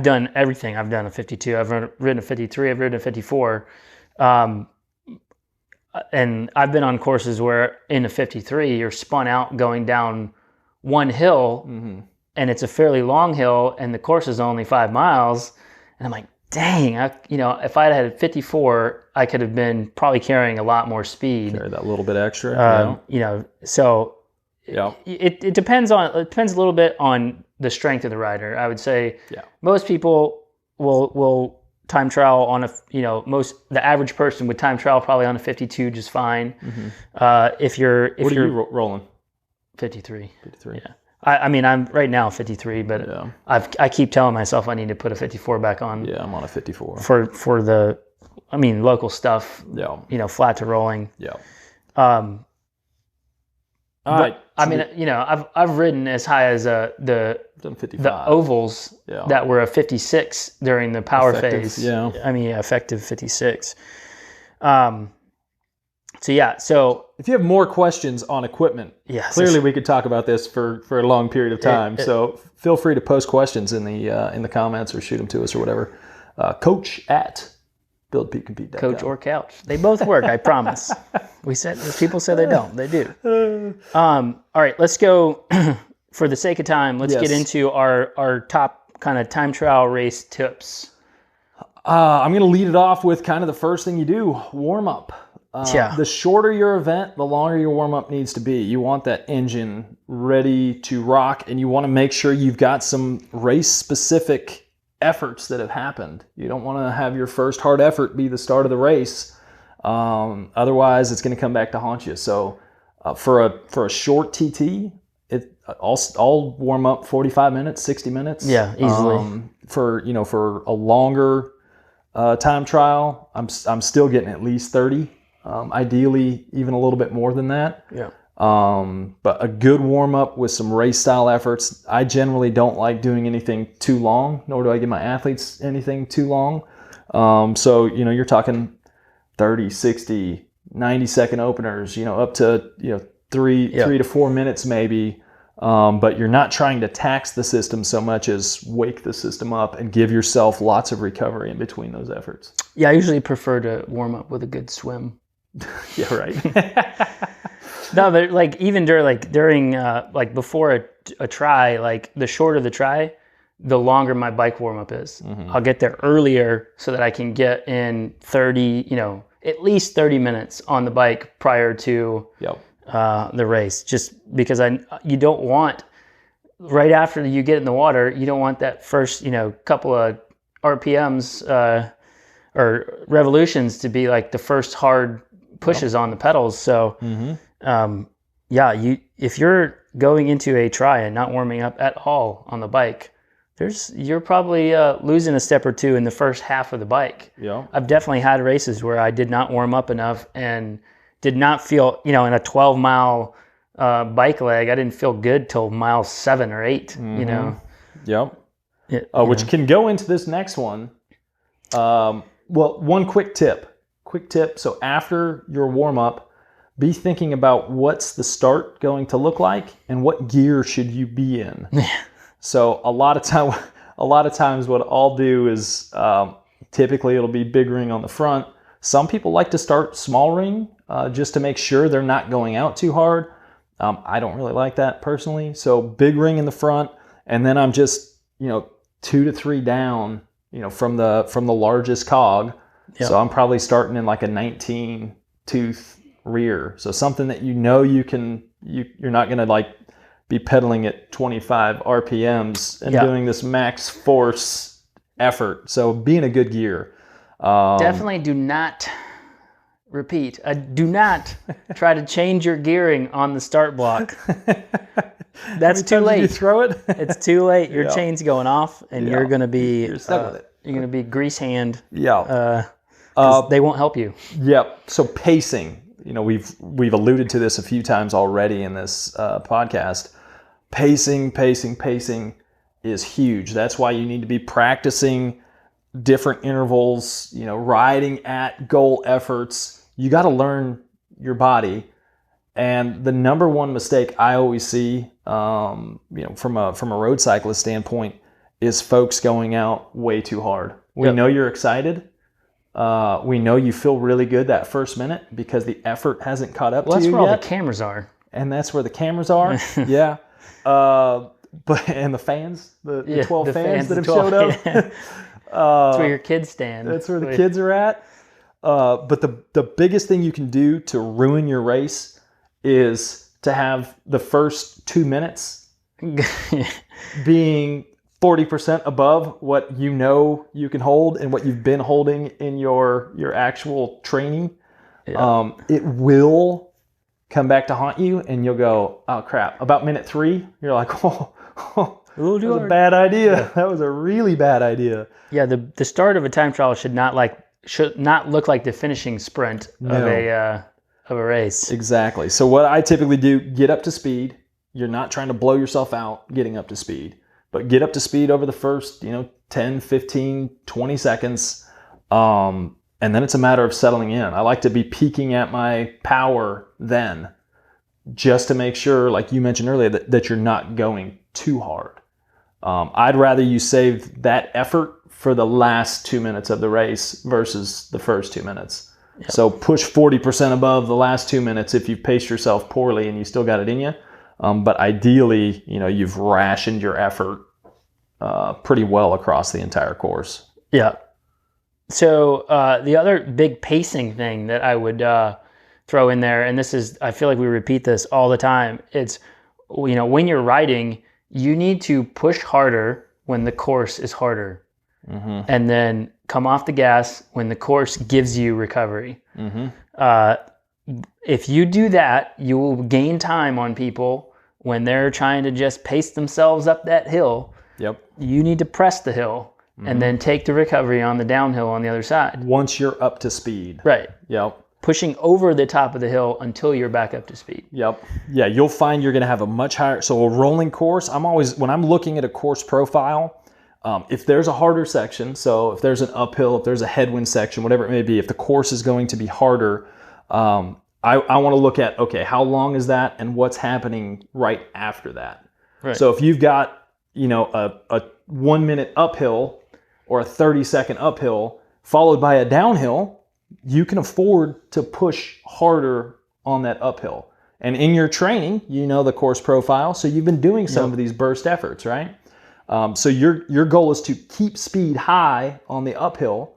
done everything. I've done a 52. I've ridden a 53. I've ridden a 54. And I've been on courses where in a 53, you're spun out going down one hill, and it's a fairly long hill, and the course is only 5 miles. And I'm like, dang, if I had a 54, I could have been probably carrying a lot more speed. Carry that little bit extra. So it depends a little bit on the strength of the rider. I would say most people will time trial on the average person would time trial probably on a 52 just fine. If you're rolling? 53. 53. Yeah. I mean, I'm right now 53, but I keep telling myself I need to put a 54 back on. Yeah, I'm on a 54 for the, local stuff. Yeah. Flat to rolling. Yeah. All right. I've ridden as high as the ovals that were a 56 during the power phase. Yeah. Effective 56. So if you have more questions on equipment, clearly we could talk about this for a long period of time. So feel free to post questions in the comments or shoot them to us or whatever. Coach at buildpeakcompete.com. Coach or couch. They both work, I promise. People say they don't. They do. All right, let's go. For the sake of time, let's get into our top kind of time trial race tips. I'm going to lead it off with kind of the first thing you do, warm up. The shorter your event, the longer your warm up needs to be. You want that engine ready to rock, and you want to make sure you've got some race specific efforts that have happened. You don't want to have your first hard effort be the start of the race. Otherwise, it's going to come back to haunt you. So for a short TT, I'll warm up 45 minutes, 60 minutes. Yeah, easily. For a longer time trial, I'm still getting at least 30. Ideally, even a little bit more than that. Yeah. But a good warm up with some race style efforts. I generally don't like doing anything too long, nor do I give my athletes anything too long. So you're talking 30, 60, 90-second openers. Up to 3 to 4 minutes maybe. But you're not trying to tax the system so much as wake the system up and give yourself lots of recovery in between those efforts. Yeah, I usually prefer to warm up with a good swim. Yeah, right. No, but even during before a try, the shorter the try, the longer my bike warm up is. Mm-hmm. I'll get there earlier so that I can get in 30, at least 30 minutes on the bike prior to the race, just because you don't want, right after you get in the water, you don't want that first couple of RPMs or revolutions to be like the first hard pushes on the pedals. So if you're going into a try and not warming up at all on the bike, you're probably losing a step or two in the first half of the bike. Yeah, I've definitely had races where I did not warm up enough and did not feel, in a 12-mile bike leg, I didn't feel good till mile 7 or 8, Yep. Which can go into this next one. One quick tip. So after your warm-up, be thinking about what's the start going to look like and what gear should you be in. So a lot of times what I'll do is typically it'll be big ring on the front. Some people like to start small ring just to make sure they're not going out too hard. I don't really like that personally. So big ring in the front, and then I'm just 2 to 3 down, from the largest cog. Yep. So I'm probably starting in like a 19 tooth rear. So something that you're not going to be pedaling at 25 RPMs and doing this max force effort. So being a good gear. Definitely do not try to change your gearing on the start block. That's too late. You throw it? It's too late. Your chain's going off, and you're going to be stuck with it. You're going to be grease hand. Yeah. They won't help you. Yep. So pacing. We've alluded to this a few times already in this podcast. Pacing is huge. That's why you need to be practicing different intervals, riding at goal efforts. You got to learn your body. And the number one mistake I always see, from a road cyclist standpoint, is folks going out way too hard. We know you're excited. We know you feel really good that first minute because the effort hasn't caught up to you yet. That's where all the cameras are. And that's where the cameras are. Yeah. And the fans, the 12 fans that have showed up. That's where your kids stand. That's where the kids are at. But the biggest thing you can do to ruin your race is to have the first 2 minutes being 40% above what you can hold and what you've been holding in your actual training. Yeah. It will come back to haunt you, and you'll go, oh crap. About minute 3, you're like, that was a bad idea. Yeah. That was a really bad idea. Yeah, the start of a time trial should not look like the finishing sprint of a race. Exactly. So what I typically do, get up to speed. You're not trying to blow yourself out getting up to speed, but get up to speed over the first, 10, 15, 20 seconds. And then it's a matter of settling in. I like to be peaking at my power then, just to make sure, like you mentioned earlier, that you're not going too hard. I'd rather you save that effort for the last 2 minutes of the race versus the first 2 minutes. Yep. So push 40% above the last 2 minutes if you've paced yourself poorly and you still got it in you. But ideally, you've rationed your effort pretty well across the entire course. Yeah. So the other big pacing thing that I would throw in there, and this is, I feel like we repeat this all the time. It's, when you're riding, you need to push harder when the course is harder, and then come off the gas when the course gives you recovery. If you do that, you will gain time on people when they're trying to just pace themselves up that hill. Yep. You need to press the hill and then take the recovery on the downhill on the other side. Once you're up to speed. Right. Yep. Pushing over the top of the hill until you're back up to speed. Yep. Yeah, you'll find you're going to have a much higher... So a rolling course, when I'm looking at a course profile, if there's a harder section, so if there's an uphill, if there's a headwind section, whatever it may be, if the course is going to be harder, I want to look at, okay, how long is that and what's happening right after that? Right. So if you've got, a 1 minute uphill or a 30-second uphill followed by a downhill, you can afford to push harder on that uphill. And in your training, the course profile, so you've been doing some of these burst efforts, right? So your goal is to keep speed high on the uphill,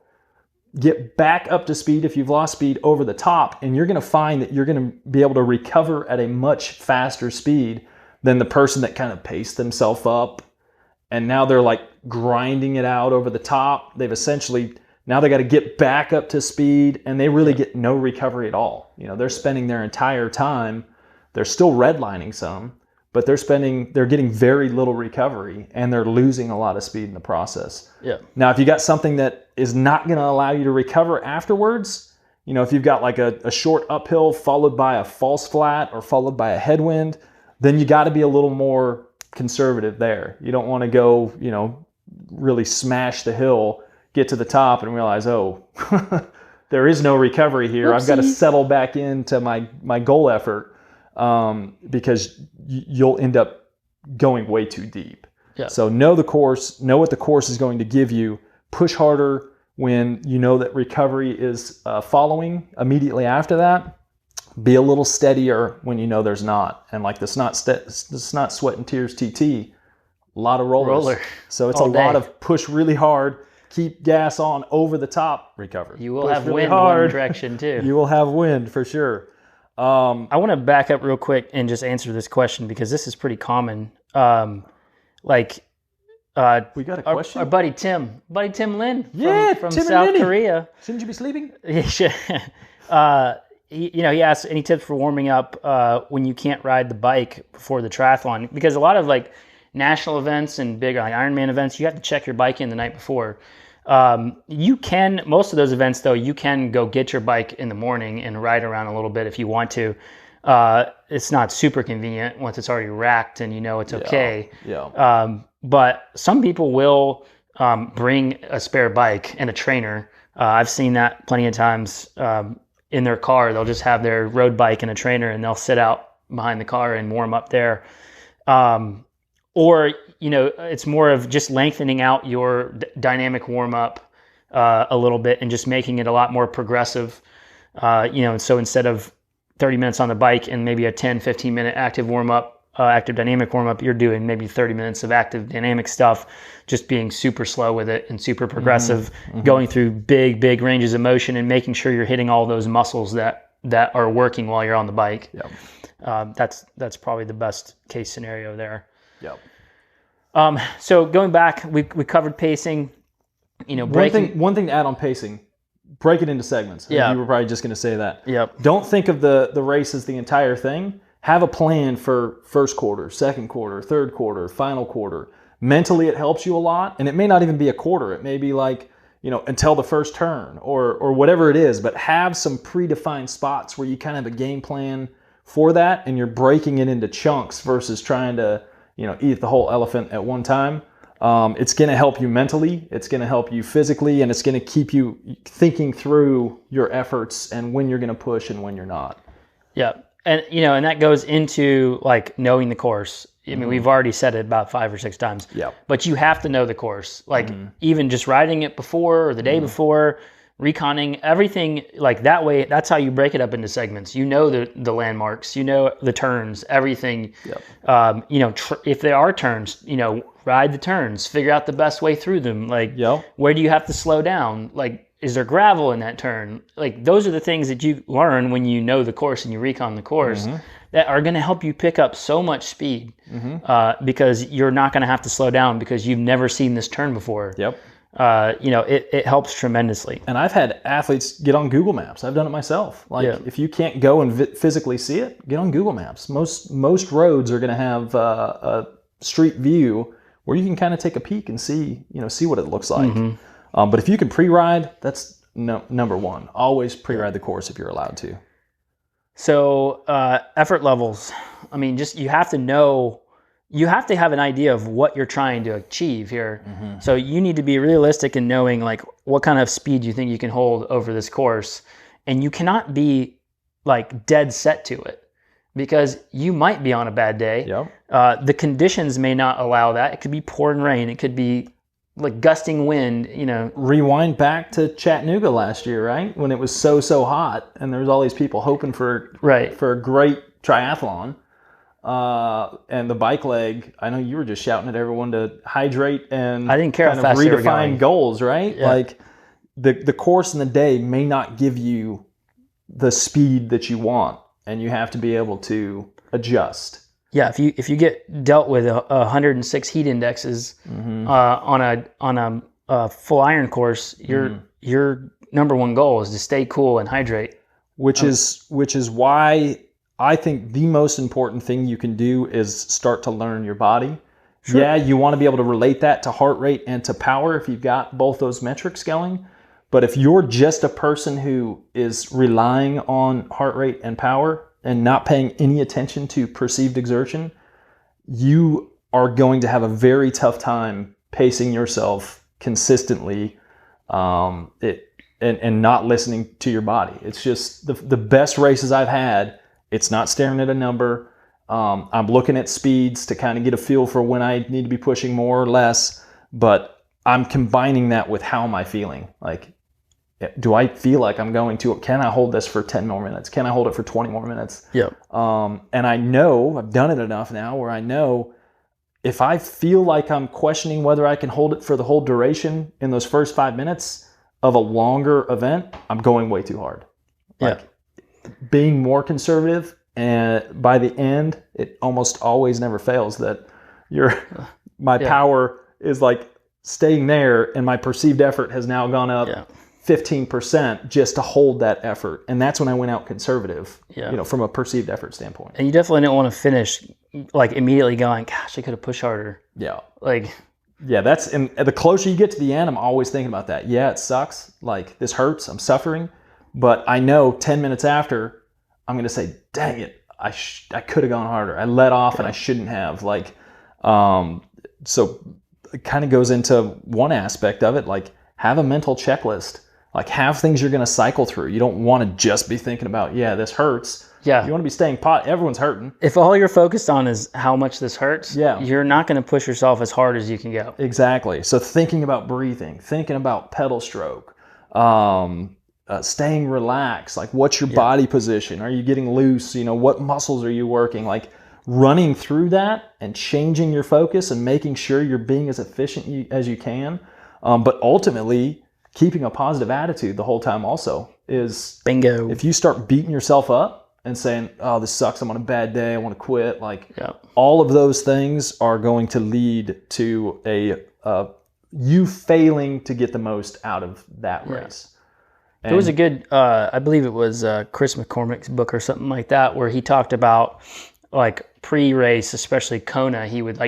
get back up to speed if you've lost speed over the top, and you're going to find that you're going to be able to recover at a much faster speed than the person that kind of paced themselves up, and now they're like grinding it out over the top. They've essentially, now they got to get back up to speed, and they really get no recovery at all. They're spending their entire time, they're still redlining some, but they're getting very little recovery, and they're losing a lot of speed in the process. Yeah. Now, if you got something that is not going to allow you to recover afterwards, if you've got like a short uphill followed by a false flat or followed by a headwind, then you got to be a little more conservative there. You don't want to go, really smash the hill, get to the top and realize, oh, there is no recovery here. Whoopsie. I've got to settle back into my goal effort, because you'll end up going way too deep. Yeah. So know the course, know what the course is going to give you, push harder when you know that recovery is following immediately after that. Be a little steadier when you know there's not. And like the snot, sweat, and tears TT, a lot of rollers. So it's a lot of push really hard, keep gas on over the top, recover. You will have wind one direction too. You will have wind for sure. I want to back up real quick and just answer this question because this is pretty common. We got a question? Our buddy Tim Lin from Tim South Korea. Shouldn't you be sleeping? He asked any tips for warming up when you can't ride the bike before the triathlon, because a lot of like national events and big like Ironman events, you have to check your bike in the night before. Most of those events though, you can go get your bike in the morning and ride around a little bit if you want to. It's not super convenient once it's already racked and it's okay. Yeah. But some people will bring a spare bike and a trainer. I've seen that plenty of times in their car. They'll just have their road bike and a trainer, and they'll sit out behind the car and warm up there. Or it's more of just lengthening out your dynamic warm up a little bit and just making it a lot more progressive. So instead of 30 minutes on the bike and maybe a 10, 15 minute active warm up, active dynamic warm up, you're doing maybe 30 minutes of active dynamic stuff, just being super slow with it and super progressive, going through big ranges of motion and making sure you're hitting all those muscles that are working while you're on the bike. Yep. That's probably the best case scenario there. Yep. So going back, we covered pacing. One thing to add on pacing, break it into segments. Yeah. You were probably just going to say that. Yep. Don't think of the race as the entire thing. Have a plan for first quarter, second quarter, third quarter, final quarter. Mentally, it helps you a lot, and it may not even be a quarter. It may be like, until the first turn or whatever it is, but have some predefined spots where you kind of have a game plan for that, and you're breaking it into chunks versus trying to, eat the whole elephant at one time. It's going to help you mentally, it's going to help you physically, and it's going to keep you thinking through your efforts and when you're going to push and when you're not. Yeah. And, and that goes into like knowing the course. I mean, we've already said it about 5 or 6 times, but you have to know the course. Like even just riding it before or the day before, reconning everything like that way. That's how you break it up into segments. The landmarks, the turns, everything. If there are turns, ride the turns, figure out the best way through them. Like where do you have to slow down? Like is there gravel in that turn? Like those are the things that you learn when you know the course and you recon the course that are going to help you pick up so much speed because you're not going to have to slow down because you've never seen this turn before. Yep. It helps tremendously. And I've had athletes get on Google Maps. I've done it myself. Like if you can't go and physically see it, get on Google Maps. Most roads are going to have a street view where you can kind of take a peek and see what it looks like. But if you can pre-ride, that's number one. Always pre-ride the course if you're allowed to. So effort levels. I mean, just you have to know. You have to have an idea of what you're trying to achieve here. So you need to be realistic in knowing like what kind of speed you think you can hold over this course. And you cannot be like dead set to it because you might be on a bad day. The conditions may not allow that. It could be pouring rain. It could be like gusting wind, Rewind back to Chattanooga last year, right? When it was so hot and there was all these people hoping for a great triathlon. And the bike leg, I know you were just shouting at everyone to hydrate and I didn't care kind how of fast they were going. redefine goals, right? Yeah. Like the course in the day may not give you the speed that you want, and you have to be able to adjust. Yeah, if you get dealt with 106 heat indexes on a full iron course, your number one goal is to stay cool and hydrate. Which is why I think the most important thing you can do is start to learn your body. Sure. Yeah, you want to be able to relate that to heart rate and to power if you've got both those metrics going. But if you're just a person who is relying on heart rate and power and not paying any attention to perceived exertion, you are going to have a very tough time pacing yourself consistently and not listening to your body. It's just the best races I've had. It's not staring at a number. I'm looking at speeds to kind of get a feel for when I need to be pushing more or less, but I'm combining that with how am I feeling? Like, do I feel like I'm going to, can I hold this for 10 more minutes? Can I hold it for 20 more minutes? Yep. And I know, I've done it enough now where I know if I feel like I'm questioning whether I can hold it for the whole duration in those first 5 minutes of a longer event, I'm going way too hard. Like, being more conservative, and by the end, it almost always never fails that my power is like staying there, and my perceived effort has now gone up 15% just to hold that effort. And that's when I went out conservative, from a perceived effort standpoint. And you definitely don't want to finish like immediately going, gosh, I could have pushed harder. Yeah. And the closer you get to the end, I'm always thinking about that. Yeah, it sucks. Like, this hurts. I'm suffering. But I know 10 minutes after, I'm going to say, dang it, I could have gone harder. I let off and I shouldn't have. So it kind of goes into one aspect of it, like have a mental checklist. Like, have things you're going to cycle through. You don't want to just be thinking about, this hurts. Yeah. You want to be staying everyone's hurting. If all you're focused on is how much this hurts, you're not going to push yourself as hard as you can go. Exactly. So thinking about breathing, thinking about pedal stroke, staying relaxed, like what's your body position? Are you getting loose? What muscles are you working? Like running through that and changing your focus and making sure you're being as efficient as you can. But ultimately, keeping a positive attitude the whole time also is bingo. If you start beating yourself up and saying, oh, this sucks, I'm on a bad day, I want to quit, all of those things are going to lead to you failing to get the most out of that race. There was a good, I believe it was Chris McCormick's book or something like that, where he talked about like pre-race, especially Kona, he would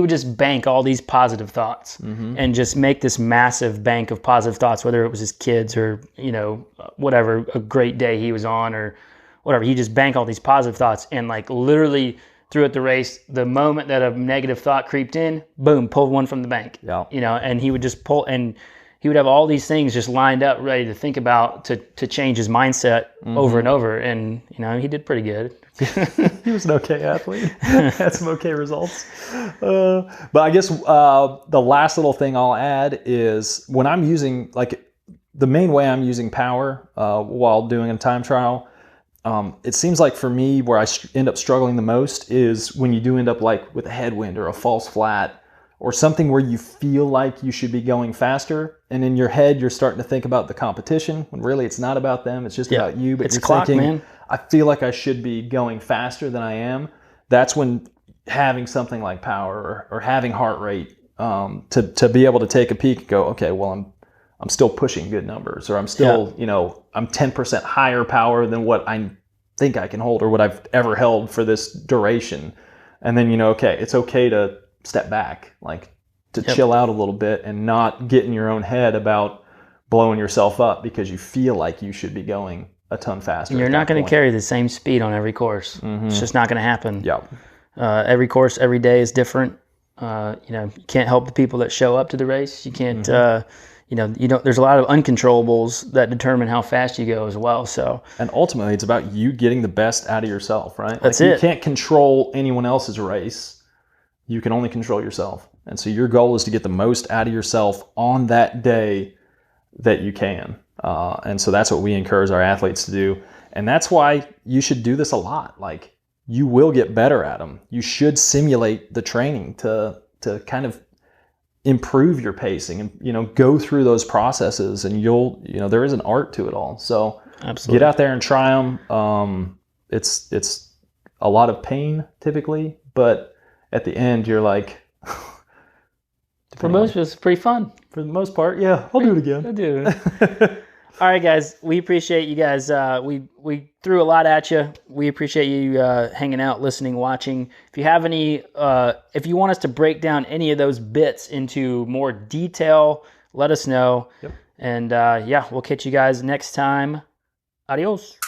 just bank all these positive thoughts and just make this massive bank of positive thoughts, whether it was his kids or, whatever, a great day he was on or whatever. He just bank all these positive thoughts and like literally throughout the race, the moment that a negative thought creeped in, boom, pulled one from the bank. Yeah. And he would just pull, and he would have all these things just lined up, ready to think about to change his mindset over and over. And, he did pretty good. He was an okay athlete. Had some okay results. But I guess the last little thing I'll add is when I'm using, the main way I'm using power while doing a time trial, it seems like for me where I end up struggling the most is when you do end up with a headwind or a false flat or something where you feel like you should be going faster, and in your head you're starting to think about the competition when really it's not about them, it's just about you, but it's you're clock, thinking, man. I feel like I should be going faster than I am. That's when having something like power or having heart rate to be able to take a peek and go, okay, well, I'm still pushing good numbers, or I'm still, I'm 10% higher power than what I think I can hold or what I've ever held for this duration. And then, okay, it's okay to step back, like to chill out a little bit and not get in your own head about blowing yourself up because you feel like you should be going a ton faster. You're not going to carry the same speed on every course. It's just not going to happen. Yeah. Every course, every day is different. You can't help the people that show up to the race. You can't, there's a lot of uncontrollables that determine how fast you go as well. So, and ultimately it's about you getting the best out of yourself, right? That's You it. can't control anyone else's race. You can only control yourself. And so your goal is to get the most out of yourself on that day that you can. And so that's what we encourage our athletes to do. And that's why you should do this a lot. Like, you will get better at them. You should simulate the training to kind of improve your pacing and, go through those processes, and there is an art to it all. So absolutely, get out there and try them. It's a lot of pain typically, but at the end you're like, for most of us, it's pretty fun. For the most part, yeah, I'll do it again. I'll do it. All right, guys, we appreciate you guys. We threw a lot at you. We appreciate you hanging out, listening, watching. If you have any, if you want us to break down any of those bits into more detail, let us know. Yep. And we'll catch you guys next time. Adios.